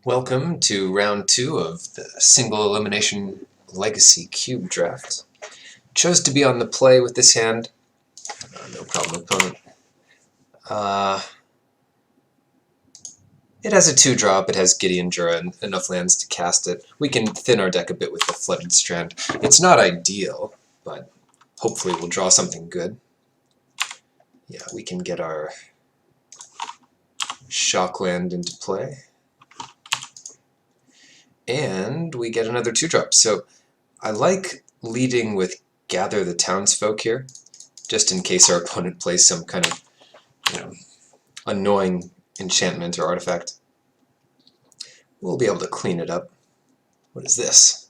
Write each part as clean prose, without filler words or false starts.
Welcome to round 2 of the single elimination legacy cube draft. Chose to be on the play with this hand. No problem, opponent. It has a 2-drop, it has Gideon Jura and enough lands to cast it. We can thin our deck a bit with the Flooded Strand. It's not ideal, but hopefully we'll draw something good. Yeah, we can get our Shock Land into play. And we get another 2-drop. So I like leading with Gather the Townsfolk here, just in case our opponent plays some kind of, annoying enchantment or artifact. We'll be able to clean it up. What is this?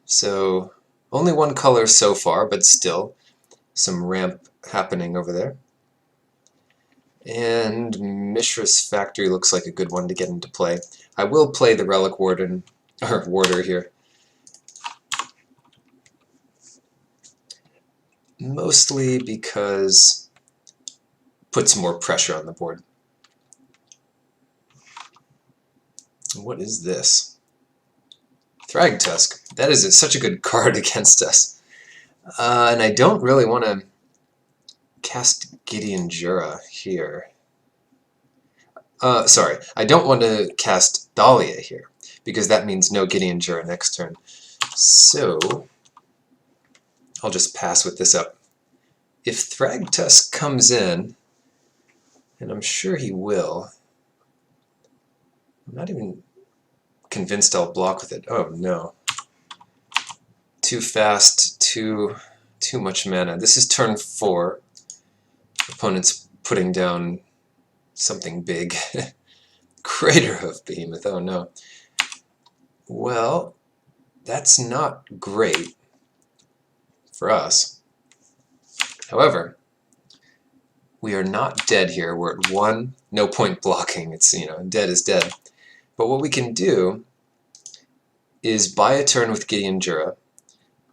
So only one color so far, but still some ramp happening over there. And Mishra's Factory looks like a good one to get into play. I will play the Relic Warden, or Warder here. Mostly because it puts more pressure on the board. What is this? Thragtusk. That is such a good card against us. And I don't really want to cast Gideon Jura here. Sorry, I don't want to cast Dahlia here, because that means no Gideon Jura next turn. So I'll just pass with this up. If Thragtusk comes in, and I'm sure he will, I'm not even convinced I'll block with it. Oh no. Too fast, too much mana. This is turn 4. Opponent's putting down something big. Craterhoof Behemoth, oh no. Well, that's not great for us. However, we are not dead here. We're at 1, no point blocking. It's, dead is dead. But what we can do is buy a turn with Gideon Jura,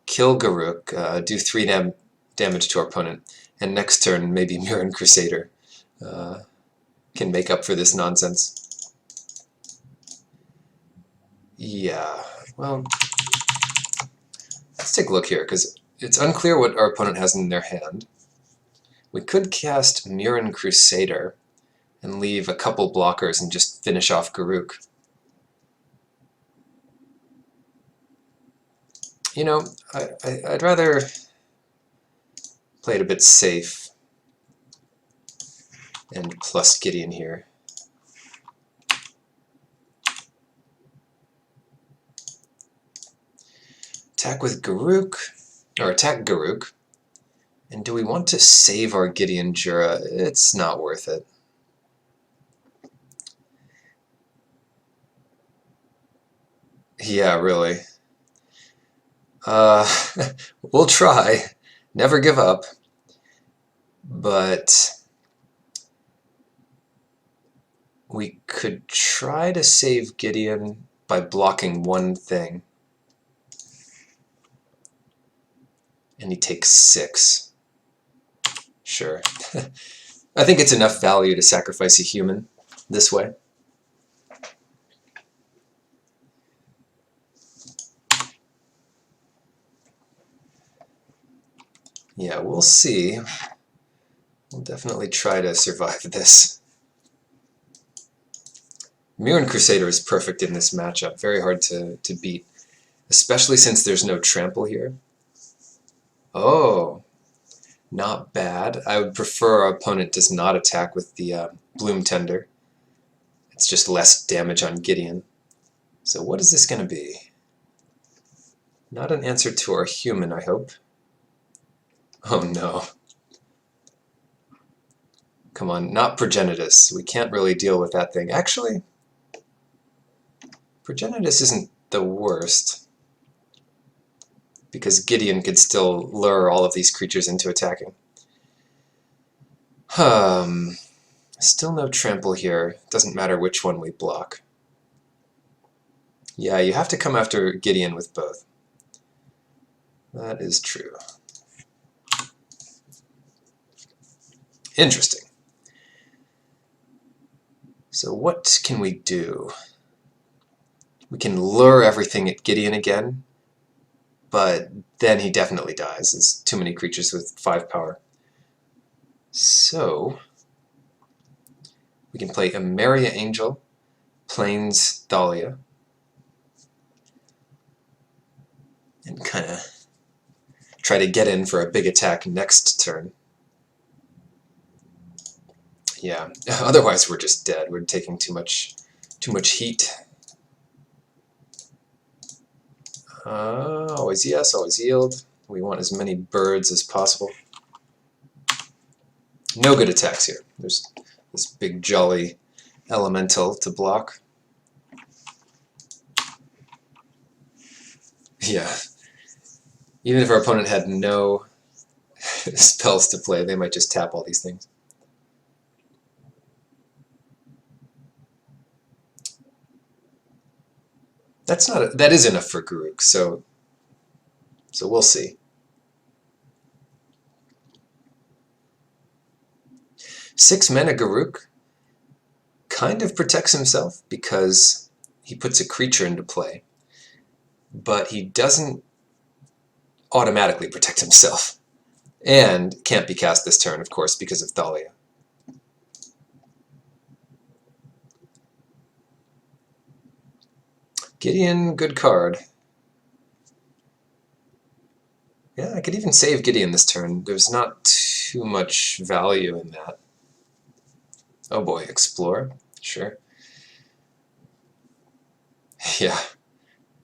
kill Garruk, do 3 damage to our opponent, and next turn maybe Mirren Crusader can make up for this nonsense. Yeah, well, let's take a look here, because it's unclear what our opponent has in their hand. We could cast Mirren Crusader and leave a couple blockers and just finish off Garruk. I'd rather play it a bit safe and plus Gideon here. Attack with Garruk, or attack Garruk. And do we want to save our Gideon Jura? It's not worth it. Yeah, really. We'll try. Never give up. But we could try to save Gideon by blocking one thing. And he takes 6. Sure. I think it's enough value to sacrifice a human this way. Yeah, we'll see. We'll definitely try to survive this. Mirren Crusader is perfect in this matchup. Very hard to beat. Especially since there's no trample here. Oh, not bad. I would prefer our opponent does not attack with the Bloom Tender. It's just less damage on Gideon. So what is this going to be? Not an answer to our human, I hope. Oh no. Come on, not Progenitus. We can't really deal with that thing. Actually, Progenitus isn't the worst, because Gideon could still lure all of these creatures into attacking. Still no trample here. Doesn't matter which one we block. Yeah, you have to come after Gideon with both. That is true. Interesting. So what can we do? We can lure everything at Gideon again, but then he definitely dies. There's too many creatures with 5 power. So we can play Emeria Angel, Plains Dahlia, and kind of try to get in for a big attack next turn. Yeah, otherwise we're just dead. We're taking too much heat. Always yes, always yield. We want as many birds as possible. No good attacks here. There's this big jolly elemental to block. Yeah. Even if our opponent had no spells to play, they might just tap all these things. That is enough for Garruk, so we'll see. 6 mana Garruk kind of protects himself because he puts a creature into play, but he doesn't automatically protect himself, and can't be cast this turn, of course, because of Thalia. Gideon, good card. Yeah, I could even save Gideon this turn. There's not too much value in that. Oh boy, Explore. Sure. Yeah.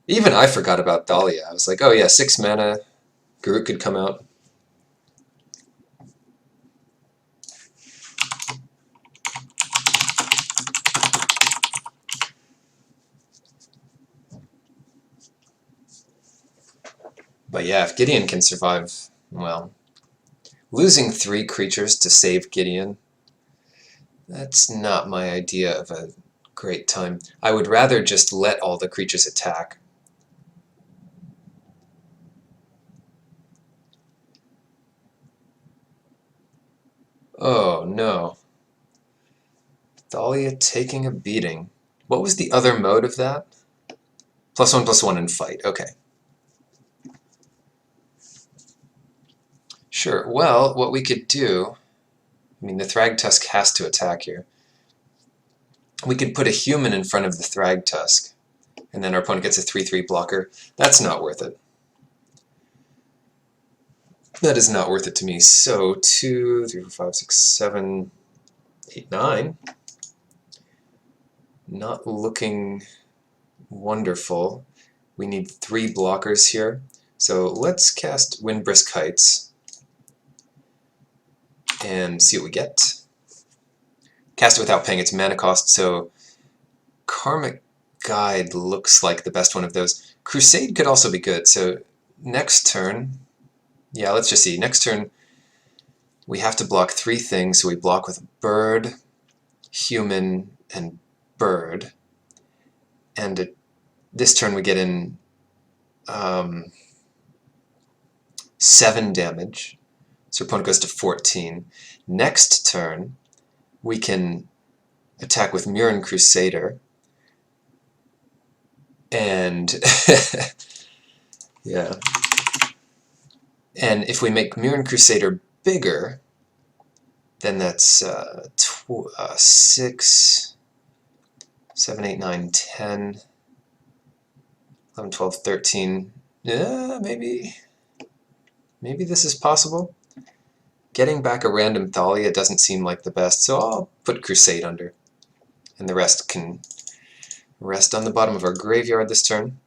Even I forgot about Thalia. I was like, oh yeah, 6 mana. Garruk could come out. But yeah, if Gideon can survive, well, losing 3 creatures to save Gideon, that's not my idea of a great time. I would rather just let all the creatures attack. Oh no. Thalia taking a beating. What was the other mode of that? +1/+1 and fight. Okay. Sure. Well, what we could do, I mean, the Thragtusk has to attack here. We could put a human in front of the Thragtusk, and then our opponent gets a 3/3 blocker. That's not worth it. That is not worth it to me. So 2, 3, 4, 5, 6, 7, 8, 9. Not looking wonderful. We need 3 blockers here. So let's cast Windbrisk Heights and see what we get. Cast it without paying its mana cost, so Karmic Guide looks like the best one of those. Crusade could also be good, so next turn, yeah, let's just see. Next turn, we have to block 3 things, so we block with bird, human, and bird. And this turn we get in 7 damage, so our opponent goes to 14. Next turn, we can attack with Murin Crusader, and yeah. And if we make Murin Crusader bigger, then that's 6, 7, 8, 9, 10, 11, 12, 13. Yeah, maybe this is possible. Getting back a random Thalia doesn't seem like the best, so I'll put Crusade under. And the rest can rest on the bottom of our graveyard this turn.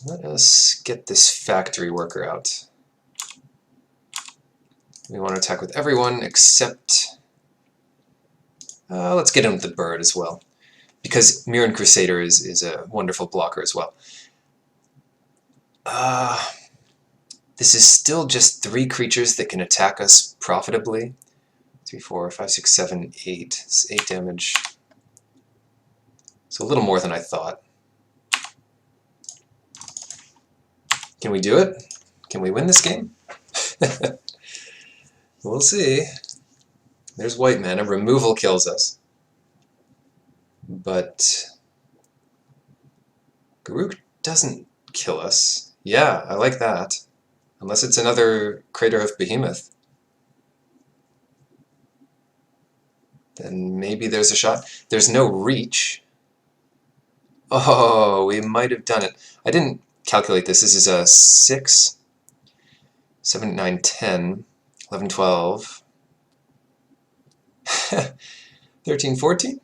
Let us get this factory worker out. We want to attack with everyone except... let's get in with the bird as well, because Murin Crusader is a wonderful blocker as well. This is still just 3 creatures that can attack us profitably. 3, 4, 5, 6, 7, 8. It's 8 damage. So a little more than I thought. Can we do it? Can we win this game? We'll see. There's white mana. Removal kills us. But Garruk doesn't kill us. Yeah, I like that. Unless it's another Craterhoof Behemoth. Then maybe there's a shot. There's no reach. Oh, we might have done it. I didn't calculate this. This is a 6, 7, 9, 10, 11, 12, 13, 14?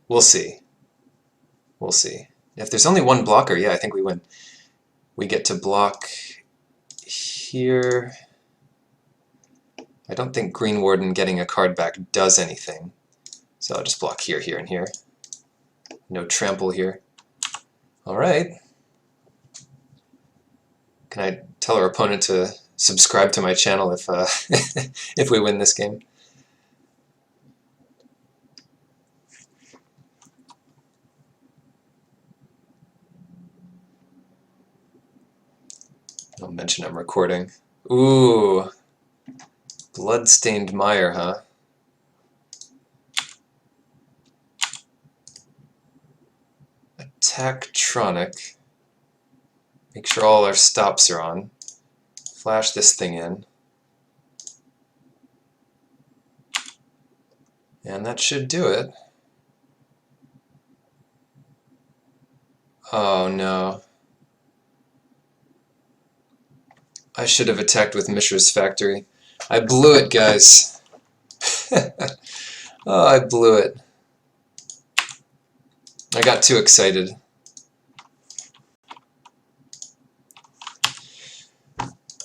We'll see. We'll see. If there's only one blocker, yeah, I think we win. We get to block here. I don't think Green Warden getting a card back does anything. So I'll just block here, here, and here. No trample here. Alright. Can I tell our opponent to subscribe to my channel if if we win this game? I'll mention I'm recording. Ooh. Bloodstained Mire, huh? Attacktronic. Make sure all our stops are on. Flash this thing in. And that should do it. Oh no. I should have attacked with Mishra's Factory. I blew it, guys. Oh, I blew it. I got too excited.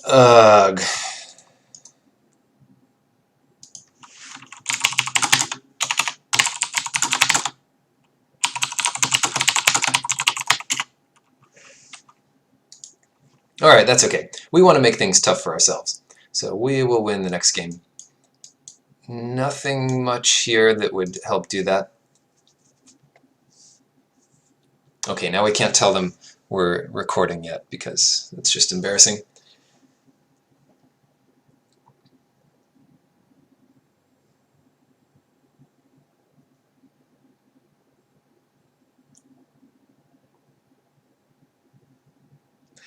Ugh. Alright, that's okay. We want to make things tough for ourselves. So we will win the next game. Nothing much here that would help do that. Okay, now we can't tell them we're recording yet because it's just embarrassing.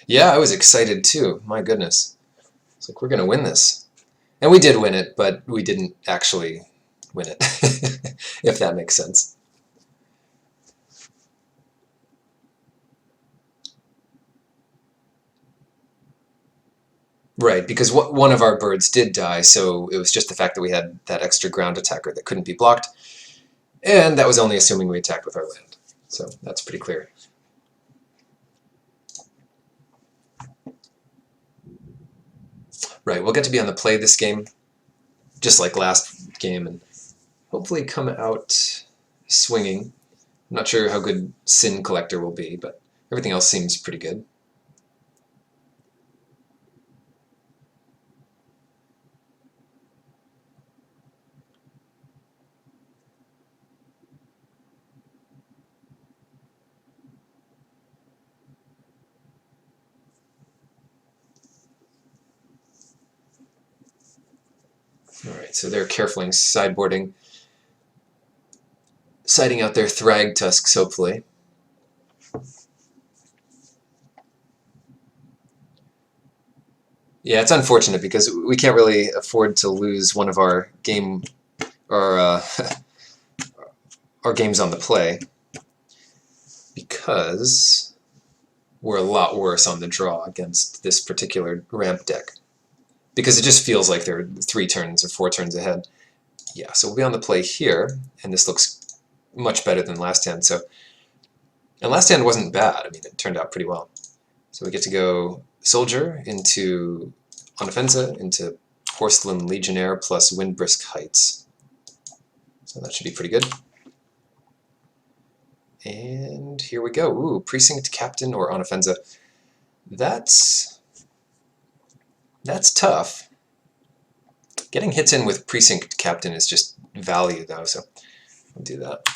Yeah, I was excited too. My goodness. It's like, we're going to win this. And we did win it, but we didn't actually win it, if that makes sense. Right, because one of our birds did die, so it was just the fact that we had that extra ground attacker that couldn't be blocked, and that was only assuming we attacked with our land. So that's pretty clear. Right, we'll get to be on the play this game, just like last game, and hopefully come out swinging. I'm not sure how good Sin Collector will be, but everything else seems pretty good. Alright, so they're carefully sideboarding, siding out their Thrag Tusks, hopefully. Yeah, it's unfortunate because we can't really afford to lose one of our game, or our games on the play, because we're a lot worse on the draw against this particular ramp deck. Because it just feels like they're 3 turns or 4 turns ahead. Yeah, so we'll be on the play here, and this looks much better than last hand. So, and last hand wasn't bad. I mean, it turned out pretty well. So we get to go Soldier into Onofensa into Porcelain Legionnaire plus Windbrisk Heights. So that should be pretty good. And here we go. Ooh, Precinct Captain or Onofensa. That's tough. Getting hits in with Precinct Captain is just value, though, so I'll do that.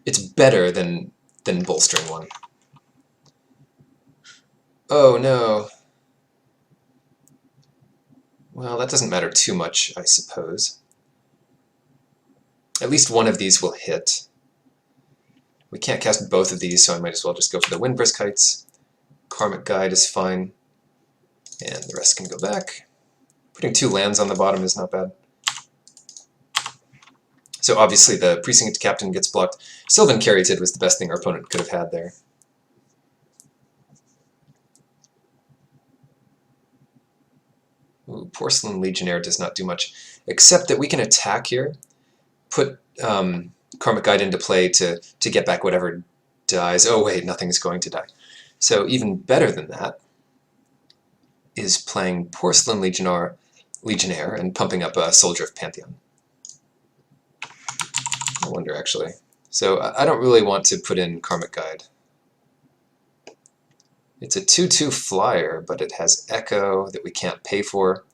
It's better than than bolstering one. Oh no. Well, that doesn't matter too much, I suppose. At least one of these will hit. We can't cast both of these, so I might as well just go for the Windbrisk Heights. Karmic Guide is fine, and the rest can go back. Putting 2 lands on the bottom is not bad. So obviously the Precinct Captain gets blocked. Sylvan Caryatid was the best thing our opponent could have had there. Ooh, Porcelain Legionnaire does not do much, except that we can attack here, put Karmic Guide into play to get back whatever dies. Oh wait, nothing's going to die. So even better than that is playing Porcelain Legionnaire and pumping up a Soldier of Pantheon. I wonder, actually. So I don't really want to put in Karmic Guide. It's a 2/2 flyer, but it has Echo that we can't pay for,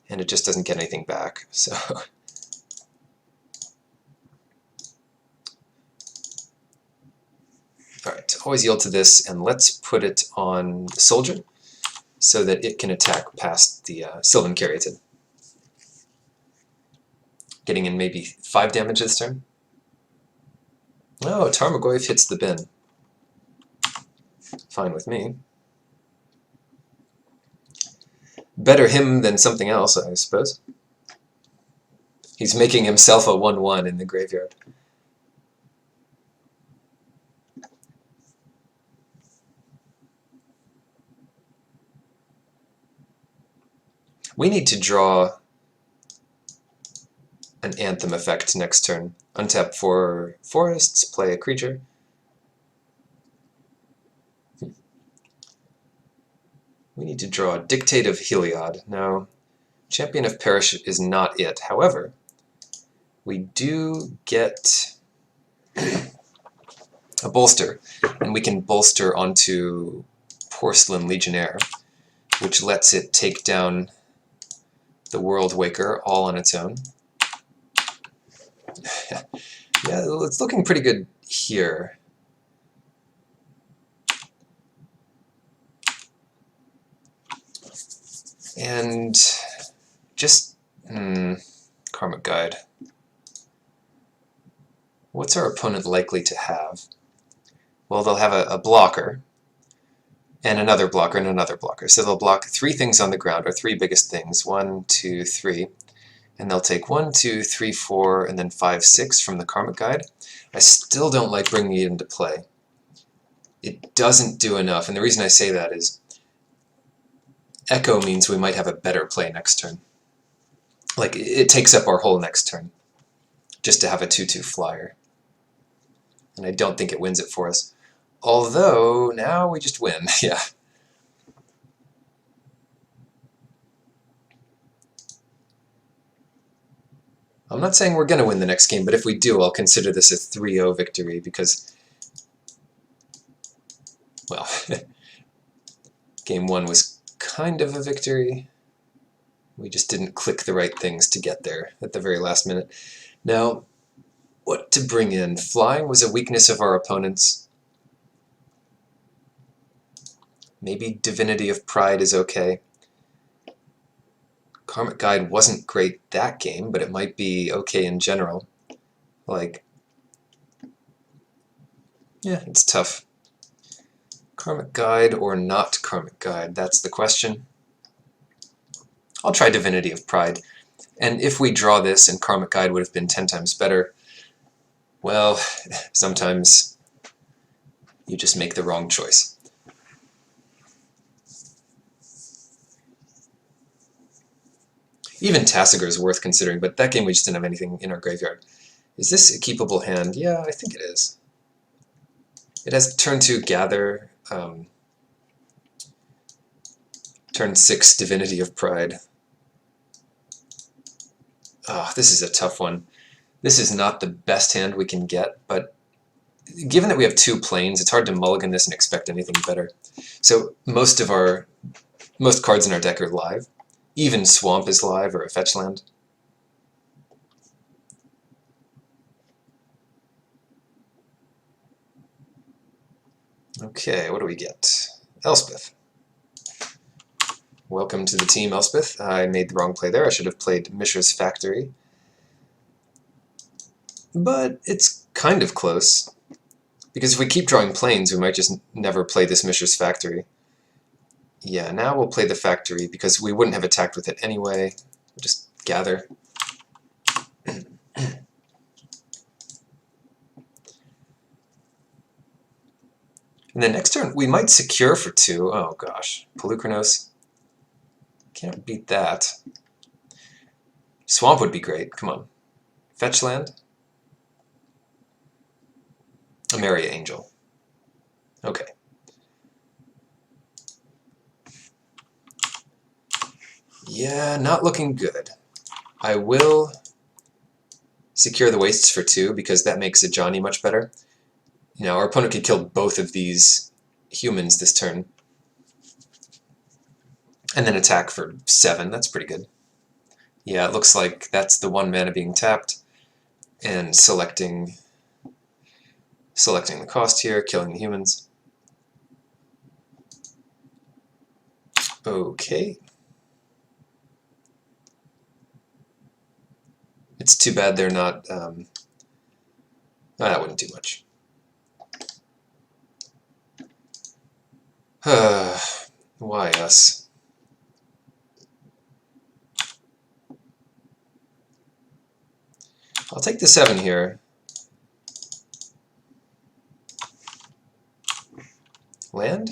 and it just doesn't get anything back. So alright, always yield to this, and let's put it on the Soldier so that it can attack past the Sylvan Caryatid. Getting in maybe 5 damage this turn. Oh, Tarmogoyf hits the bin. Fine with me. Better him than something else, I suppose. He's making himself a 1/1 in the graveyard. We need to draw an Anthem effect next turn. Untap 4 forests, play a creature. We need to draw Dictate of Heliod. Now, Champion of Perish is not it. However, we do get a bolster, and we can bolster onto Porcelain Legionnaire, which lets it take down the World Waker all on its own. Yeah, it's looking pretty good here. And just Karmic Guide. What's our opponent likely to have? Well, they'll have a blocker, and another blocker, and another blocker. So they'll block 3 things on the ground, or 3 biggest things. 1, 2, 3. And they'll take 1, 2, 3, 4, and then 5, 6 from the Karmic Guide. I still don't like bringing it into play. It doesn't do enough, and the reason I say that is Echo means we might have a better play next turn. Like, it takes up our whole next turn, just to have a 2/2 flyer. And I don't think it wins it for us. Although, now we just win, yeah. I'm not saying we're going to win the next game, but if we do, I'll consider this a 3-0 victory because, well, game 1 was kind of a victory. We just didn't click the right things to get there at the very last minute. Now, what to bring in? Flying was a weakness of our opponents. Maybe Divinity of Pride is okay. Karmic Guide wasn't great that game, but it might be okay in general. Like, yeah, it's tough. Karmic Guide or not Karmic Guide, that's the question. I'll try Divinity of Pride. And if we draw this and Karmic Guide would have been 10 times better, well, sometimes you just make the wrong choice. Even Tassiger is worth considering, but that game we just didn't have anything in our graveyard. Is this a keepable hand? Yeah, I think it is. It has turn 2 Gather, turn 6 Divinity of Pride. Oh, this is a tough one. This is not the best hand we can get, but given that we have 2 planes, it's hard to mulligan this and expect anything better. So most cards in our deck are live. Even Swamp is live, or a fetch land. Okay, what do we get? Elspeth. Welcome to the team, Elspeth. I made the wrong play there. I should have played Mishra's Factory. But it's kind of close. Because if we keep drawing planes, we might just never play this Mishra's Factory. Yeah, now we'll play the Factory because we wouldn't have attacked with it anyway. We'll just gather. And then next turn, we might secure for 2. Oh gosh, Pelucranos. Can't beat that. Swamp would be great, come on. Fetch land. Amaria Angel. Okay. Yeah, not looking good. I will secure the wastes for 2 because that makes a Johnny much better. Now, our opponent could kill both of these humans this turn. And then attack for 7. That's pretty good. Yeah, it looks like that's the 1 mana being tapped. And selecting the cost here, killing the humans. Okay. It's too bad they're not... that wouldn't do much. Why us? I'll take the 7 here. Land?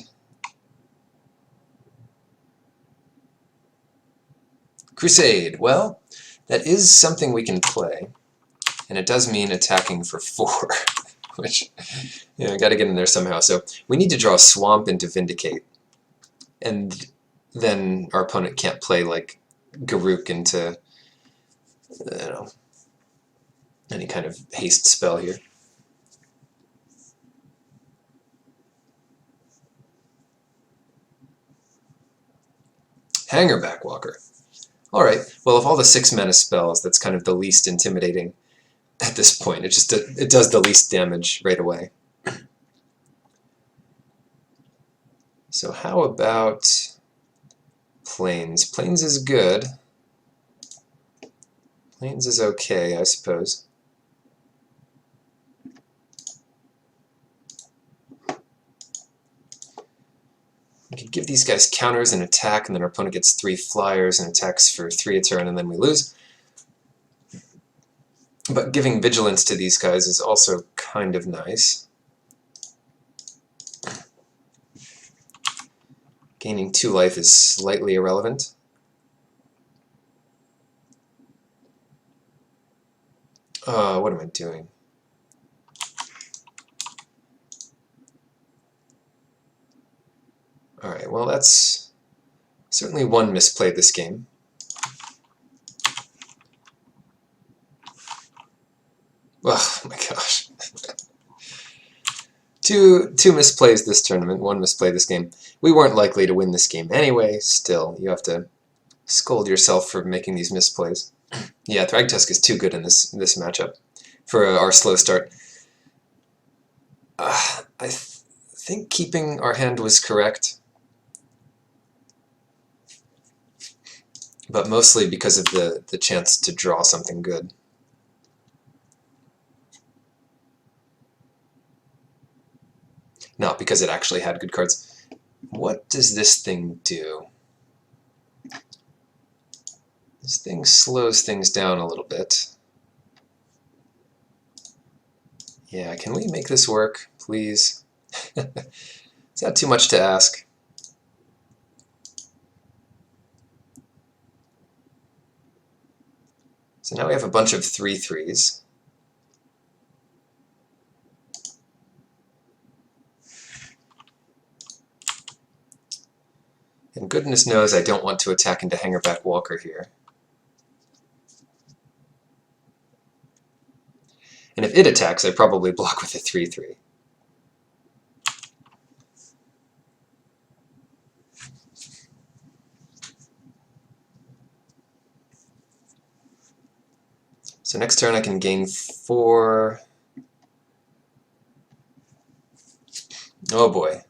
Crusade. Well, that is something we can play. And it does mean attacking for 4. Which, you know, gotta get in there somehow. So we need to draw Swamp into Vindicate. And then our opponent can't play, like, Garruk into, I don't know, any kind of haste spell here. Hangerback Walker. Alright, well, of all the 6 mana spells, that's kind of the least intimidating at this point. It does the least damage right away. So how about Plains? Plains is good. Plains is okay, I suppose. We could give these guys counters and attack, and then our opponent gets 3 flyers and attacks for 3 a turn, and then we lose. But giving vigilance to these guys is also kind of nice. Gaining 2 life is slightly irrelevant. What am I doing? Alright, well that's certainly one misplay this game. Oh my gosh. Two misplays this tournament, 1 misplay this game. We weren't likely to win this game anyway, still. You have to scold yourself for making these misplays. Yeah, Thragtusk is too good in this matchup for our slow start. I think keeping our hand was correct, but mostly because of the chance to draw something good. Not because it actually had good cards. What does this thing do? This thing slows things down a little bit. Yeah, can we make this work, please? Is that too much to ask? So now we have a bunch of 3/3s. And goodness knows I don't want to attack into Hangerback Walker here. And if it attacks, I probably block with a 3/3. So next turn I can gain 4. Oh boy.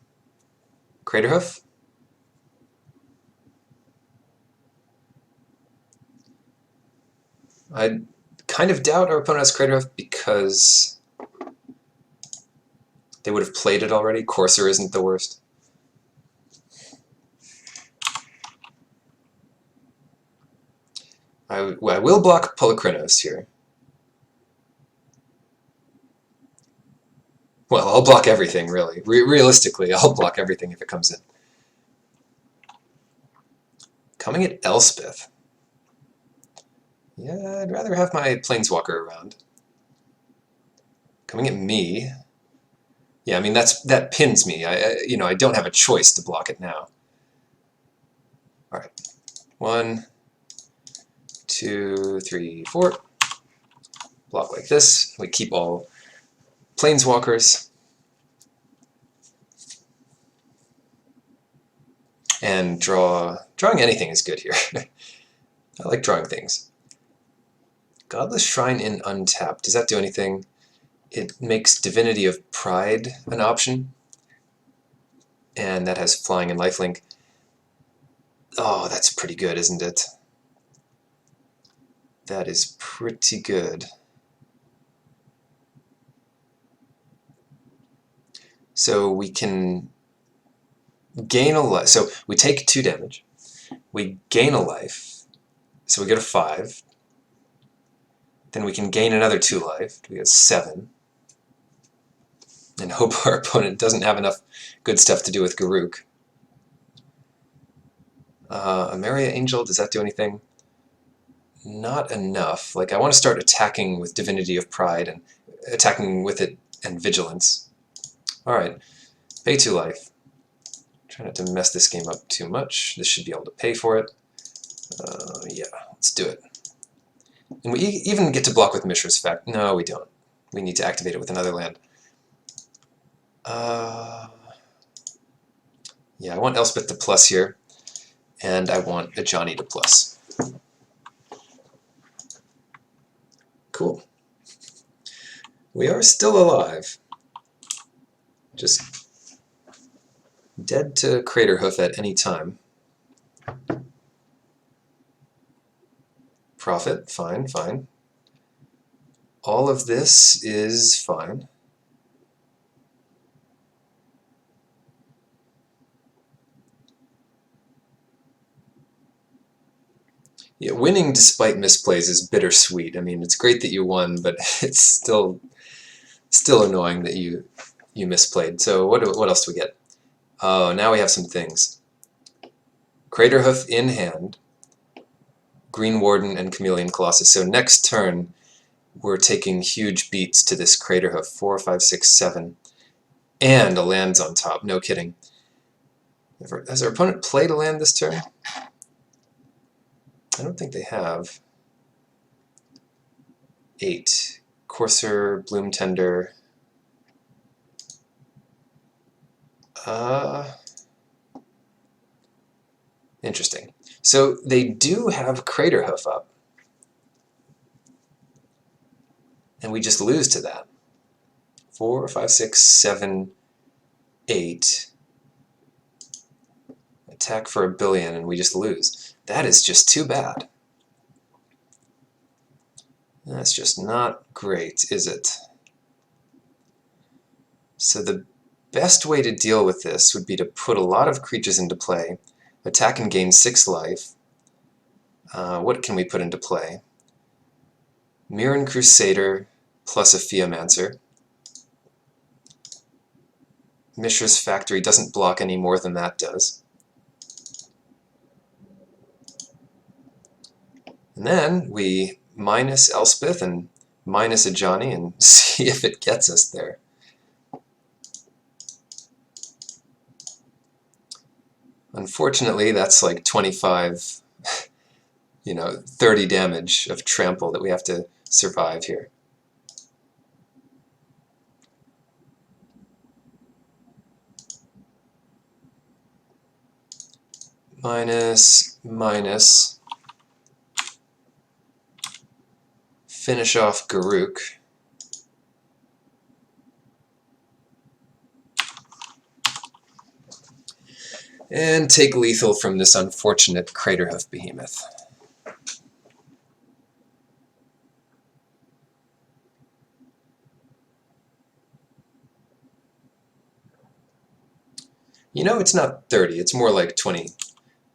Craterhoof? I kind of doubt our opponent has Craterhoof because they would have played it already. Courser isn't the worst. I will block Polychronos here. Well, I'll block everything, really. Realistically, I'll block everything if it comes in. Coming at Elspeth. Yeah, I'd rather have my Planeswalker around. Coming at me. Yeah, I mean, that pins me. I don't have a choice to block it now. All right. 1, 2, 3, 4. Block like this. We keep all Planeswalkers. And drawing anything is good here. I like drawing things. Godless Shrine in untap. Does that do anything? It makes Divinity of Pride an option. And that has flying and lifelink. Oh, that's pretty good, isn't it? That is pretty good. So we can gain a life. So we take 2 damage. We gain a life. So we go to 5. Then we can gain another 2 life. We get 7. And hope our opponent doesn't have enough good stuff to do with Garruk. Ameria Angel, does that do anything? Not enough. Like, I want to start attacking with Divinity of Pride and attacking with it and Vigilance. Alright, pay 2 life. Try not to mess this game up too much. This should be able to pay for it. Yeah, let's do it. And we even get to block with Mishra's Fact. No, we don't. We need to activate it with another land. Yeah, I want Elspeth to plus here, and I want Ajani to plus. Cool. We are still alive. Just dead to Craterhoof at any time. Profit, fine, fine. All of this is fine. Yeah, winning despite misplays is bittersweet. I mean, it's great that you won, but it's still annoying that you misplayed. So what else do we get? Oh, now we have some things. Craterhoof in hand, Green Warden, and Chameleon Colossus. So next turn, we're taking huge beats to this Craterhoof. 4, 5, 6, 7. And a land's on top. No kidding. Has our opponent played a land this turn? I don't think they have. 8. Courser, Bloom Tender. Interesting. So they do have Craterhoof up. And we just lose to that. 4, 5, 6, 7, 8. Attack for 1 billion and we just lose. That is just too bad. That's just not great, is it? So the best way to deal with this would be to put a lot of creatures into play, attack and gain 6 life. What can we put into play? Mirran Crusader plus a Theomancer. Mishra's Factory doesn't block any more than that does. And then we minus Elspeth and minus Ajani and see if it gets us there. Unfortunately, that's like 25, 30 damage of trample that we have to survive here. Minus, minus. Finish off Garruk. and take lethal from this unfortunate Craterhoof behemoth. You know, it's not 30, it's more like 20,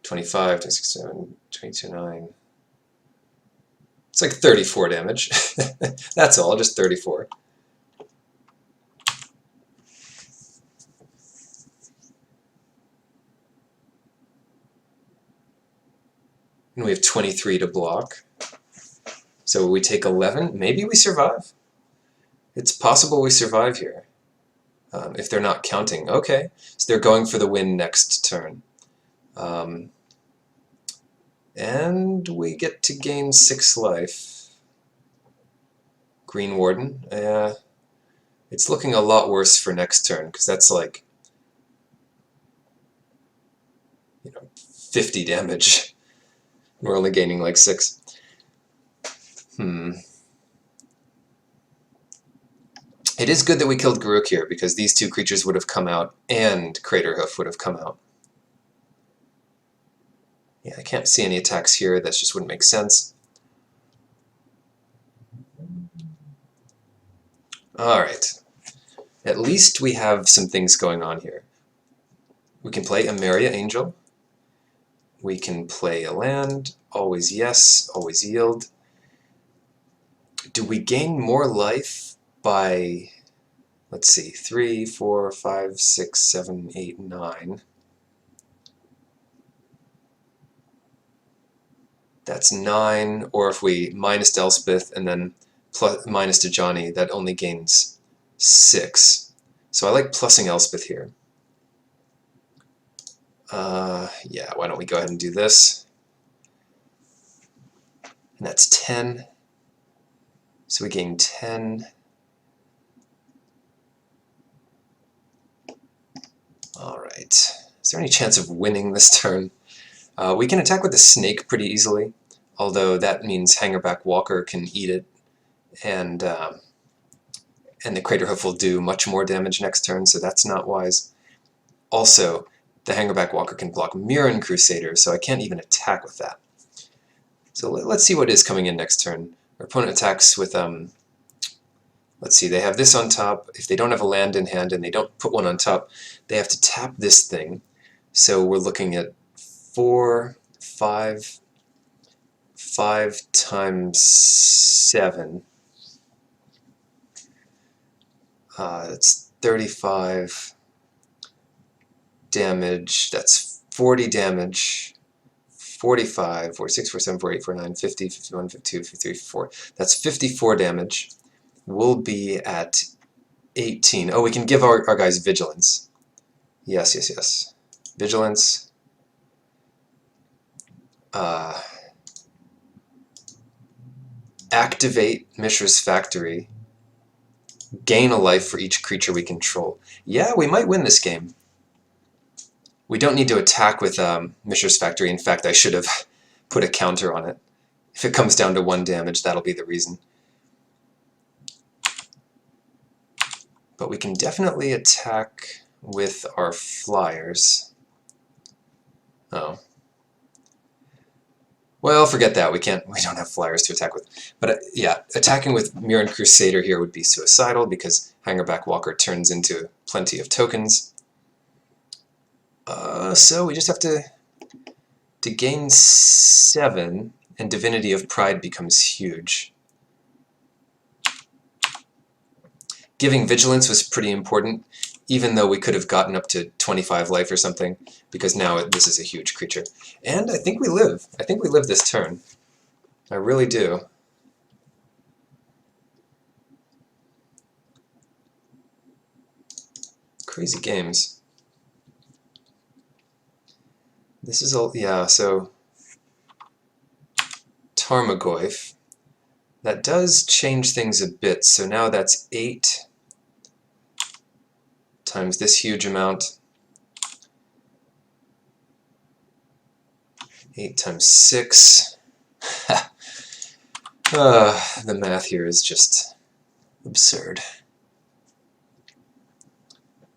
25, 26, 7, 22, 9. It's like 34 damage. That's all, just 34. And we have 23 to block. So we take 11. Maybe we survive. It's possible we survive here. If they're not counting. Okay, so they're going for the win next turn. And we get to gain 6 life. Green Warden. It's looking a lot worse for next turn, because that's like, 50 damage. We're only gaining like 6. It is good that we killed Garruk here, because these two creatures would have come out, and Craterhoof would have come out. Yeah, I can't see any attacks here. That just wouldn't make sense. Alright. At least we have some things going on here. We can play Emeria Angel. We can play a land. Always yes, always yield. Do we gain more life by, let's see, 3, 4, 5, 6, 7, 8, 9. That's 9, or if we minus Elspeth and then plus, minus to Johnny, that only gains 6. So I like plussing Elspeth here. Yeah, why don't we go ahead and do this? And that's 10. So we gain 10. Alright. Is there any chance of winning this turn? We can attack with the snake pretty easily, although that means Hangerback Walker can eat it, and the Craterhoof will do much more damage next turn, so that's not wise. Also, the Hangerback Walker can block Mirren Crusader, so I can't even attack with that. So let's see what is coming in next turn. Our opponent attacks with, let's see, they have this on top. If they don't have a land in hand and they don't put one on top, they have to tap this thing. So we're looking at 4, 5 times 7. That's 35 damage. That's 40 damage. 45, 46, 47, 48, 49, 50, 51, 52, 53, 54. That's 54 damage. We'll be at 18. Oh, we can give our guys Vigilance. Yes, yes, yes. Vigilance. Activate Mishra's Factory. Gain a life for each creature we control. Yeah, we might win this game. We don't need to attack with Mishra's Factory. In fact, I should have put a counter on it. If it comes down to 1 damage, that'll be the reason. But we can definitely attack with our flyers. Oh. Well, forget that. We don't have flyers to attack with. But yeah, attacking with Mirren Crusader here would be suicidal because Hangerback Walker turns into plenty of tokens. So we just have to gain 7, and Divinity of Pride becomes huge. Giving Vigilance was pretty important, even though we could have gotten up to 25 life or something, because now this is a huge creature. And I think we live. I think we live this turn. I really do. Crazy games. This is all, yeah, so Tarmogoyf. That does change things a bit, so now that's 8 times this huge amount. 8 times 6. The math here is just absurd.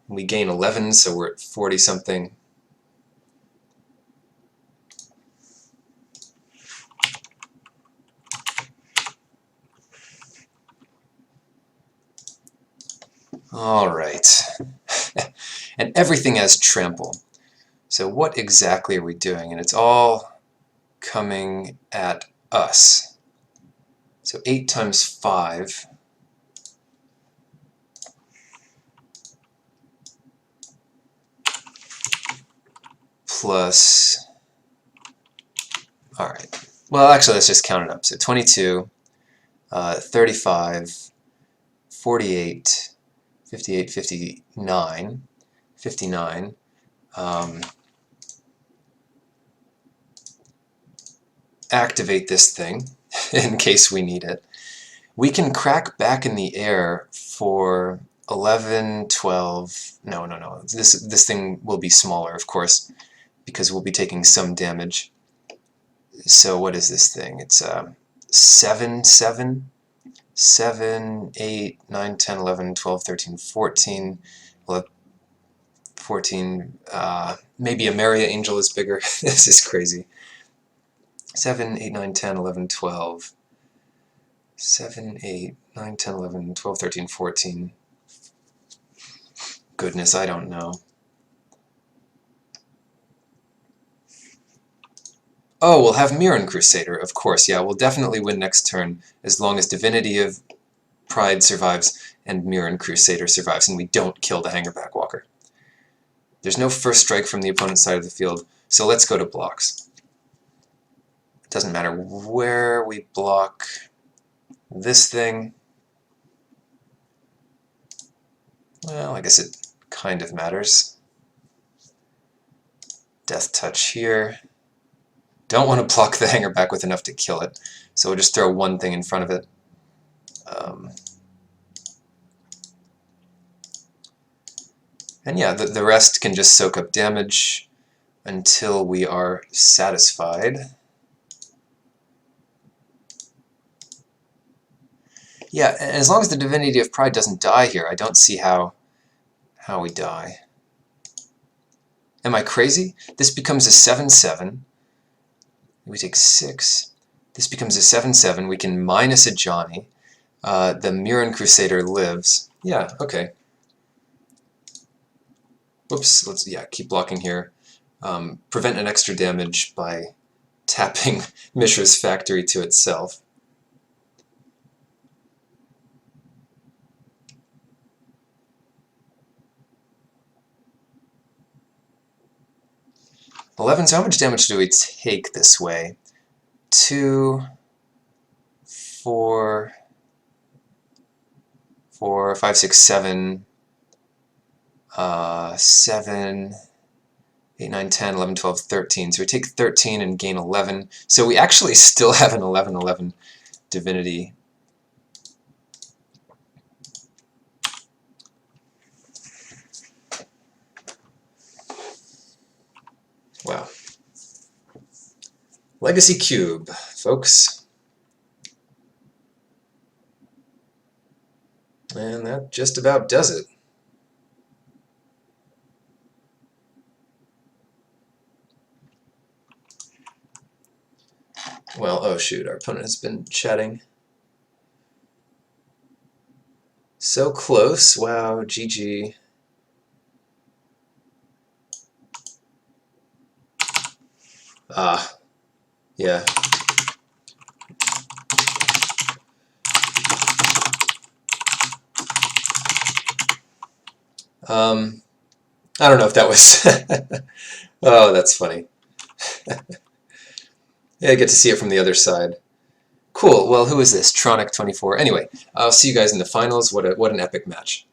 We gain 11, so we're at 40 something. Alright. And everything has trample. So what exactly are we doing? And it's all coming at us. So 8 times 5 plus... Alright. Well, actually, let's just count it up. So 22, 35, 48, 58, 59, 59. Activate this thing in case we need it. We can crack back in the air for 11, 12... No. This thing will be smaller, of course, because we'll be taking some damage. So what is this thing? It's 7, 8, 9, 10, 11, 12, 13, 14, 14, maybe a Maria Angel is bigger. This is crazy. 7, 8, 9, 10, 11, 12. 7, 8, 9, 10, 11, 12, 13, 14. Goodness, I don't know. Oh, we'll have Mirren Crusader, of course. Yeah, we'll definitely win next turn as long as Divinity of Pride survives and Mirren Crusader survives and we don't kill the Hangerback Walker. There's no first strike from the opponent's side of the field, so let's go to blocks. It doesn't matter where we block this thing. Well, I guess it kind of matters. Death Touch here. Don't want to block the Hangerback with enough to kill it, so we'll just throw one thing in front of it. And yeah, the rest can just soak up damage until we are satisfied. Yeah, as long as the Divinity of Pride doesn't die here, I don't see how we die. Am I crazy? This becomes a 7/7. We take 6. This becomes a 7/7. We can minus a Johnny. The Mirren Crusader lives. Yeah, okay. Whoops, let's keep blocking here. Prevent an extra damage by tapping Mishra's Factory to itself. So how much damage do we take this way? 2, 4, 5, 6, 7, 7, 8, 9, 10, 11, 12, 13. So we take 13 and gain 11. So we actually still have an 11/11 Divinity. Wow. Legacy Cube, folks. And that just about does it. Well, oh shoot, our opponent has been chatting. So close, wow, GG. Yeah. I don't know if that was... Oh, that's funny. Yeah, I get to see it from the other side. Cool, well, who is this? Tronic24. Anyway, I'll see you guys in the finals. What an epic match.